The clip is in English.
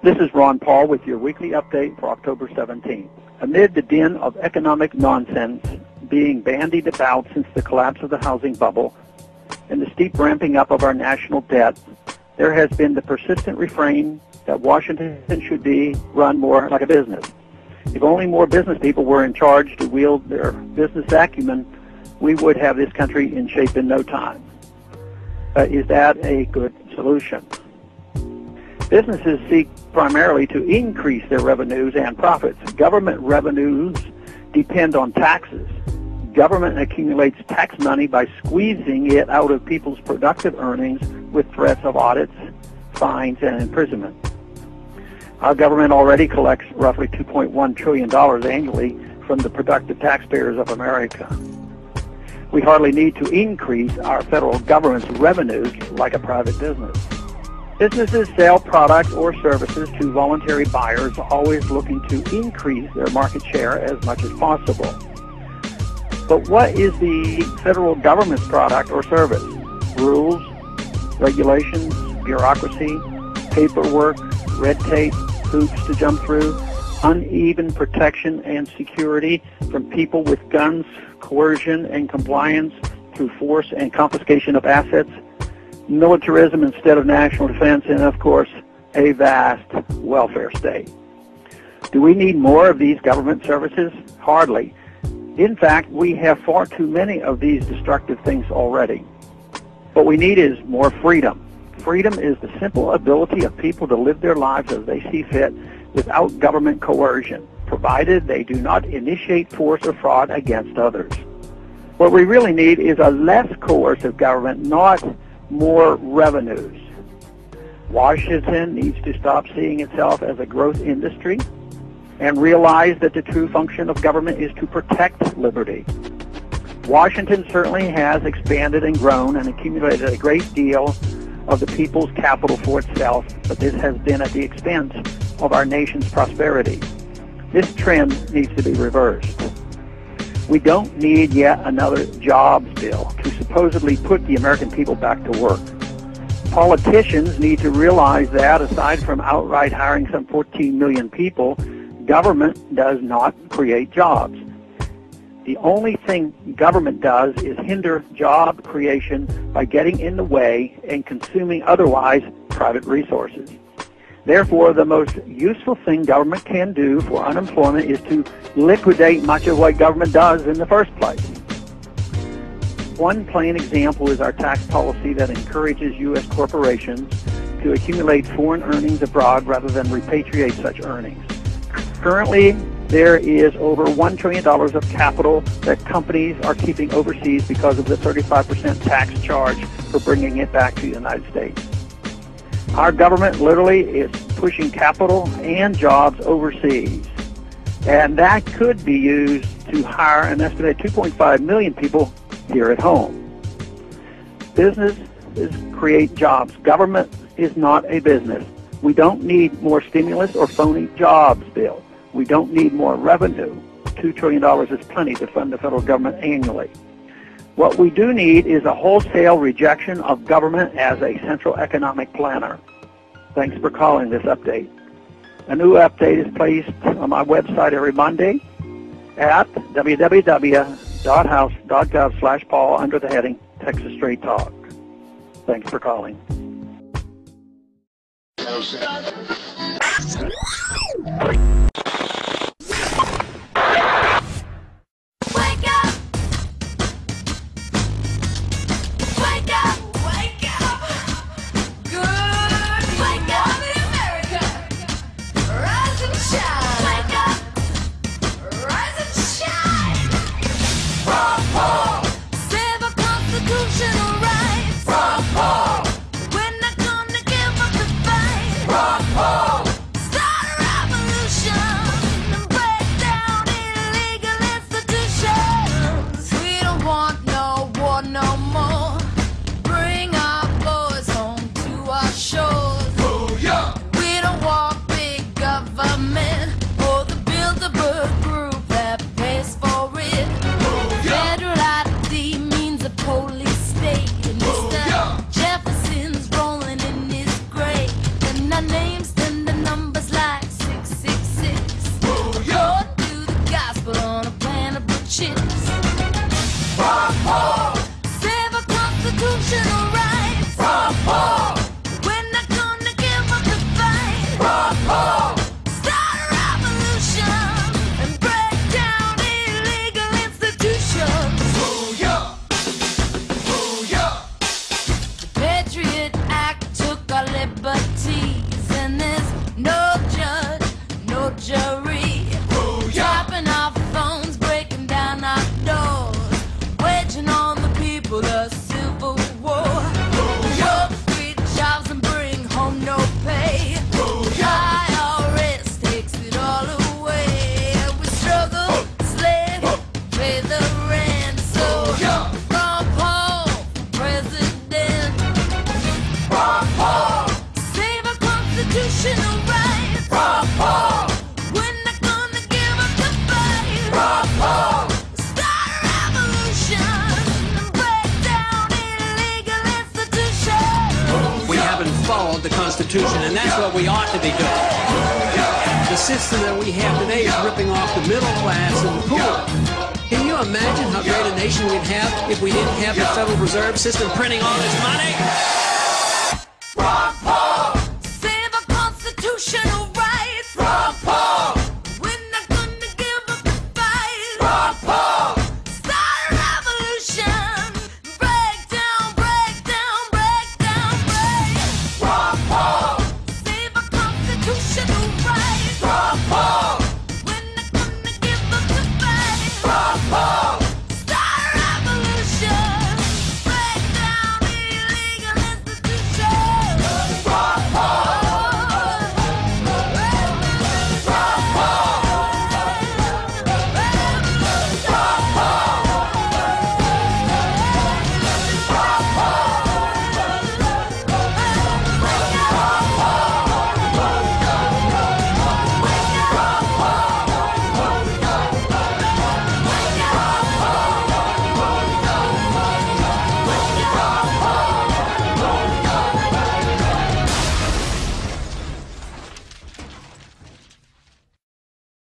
This is Ron Paul with your weekly update for October 17th. Amid the din of economic nonsense being bandied about since the collapse of the housing bubble and the steep ramping up of our national debt, there has been the persistent refrain that Washington should be run more like a business. If only more business people were in charge to wield their business acumen, we would have this country in shape in no time. Is that a good solution? Businesses seek primarily to increase their revenues and profits. Government revenues depend on taxes. Government accumulates tax money by squeezing it out of people's productive earnings with threats of audits, fines, and imprisonment. Our government already collects roughly $2.1 trillion annually from the productive taxpayers of America. We hardly need to increase our federal government's revenues like a private business. Businesses sell products or services to voluntary buyers, always looking to increase their market share as much as possible. But what is the federal government's product or service? Rules, regulations, bureaucracy, paperwork, red tape, hoops to jump through, uneven protection and security from people with guns, coercion and compliance through force and confiscation of assets, militarism instead of national defense, and of course, a vast welfare state. Do we need more of these government services? Hardly. In fact, we have far too many of these destructive things already. What we need is more freedom. Freedom is the simple ability of people to live their lives as they see fit without government coercion, provided they do not initiate force or fraud against others. What we really need is a less coercive government, not more revenues. Washington needs to stop seeing itself as a growth industry and realize that the true function of government is to protect liberty. Washington certainly has expanded and grown and accumulated a great deal of the people's capital for itself, but this has been at the expense of our nation's prosperity. This trend needs to be reversed. We don't need yet another jobs bill to supposedly put the American people back to work. Politicians need to realize that, aside from outright hiring some 14 million people, government does not create jobs. The only thing government does is hinder job creation by getting in the way and consuming otherwise private resources. Therefore, the most useful thing government can do for unemployment is to liquidate much of what government does in the first place. One plain example is our tax policy that encourages U.S. corporations to accumulate foreign earnings abroad rather than repatriate such earnings. Currently, there is over $1 trillion of capital that companies are keeping overseas because of the 35% tax charge for bringing it back to the United States. Our government literally is pushing capital and jobs overseas, and that could be used to hire an estimated 2.5 million people here at home. Businesses create jobs. Government is not a business. We don't need more stimulus or phony jobs bill. We don't need more revenue. $2 trillion is plenty to fund the federal government annually. What we do need is a wholesale rejection of government as a central economic planner. Thanks for calling this update. A new update is placed on my website every Monday at www.house.gov/Paul under the heading Texas Straight Talk. Thanks for calling. Rock soldiery, chopping off phones, breaking down our doors, waging on the people a civil war. Work street jobs and bring home no pay. IRS takes it all away. We struggle, slave, pay the rent. So from Paul, President, save our constitutional rights. We're not gonna give up the fight. Start a revolution and break down illegal institutions. We haven't followed the Constitution, and that's what we ought to be doing. The system that we have today is ripping off the middle class and the poor. Can you imagine how great a nation we'd have if we didn't have the Federal Reserve System printing all this money? Save our constitutional rights. We're not gonna give up the fight. Start a revolution. Break down, break down, break down, break. Save our constitutional rights.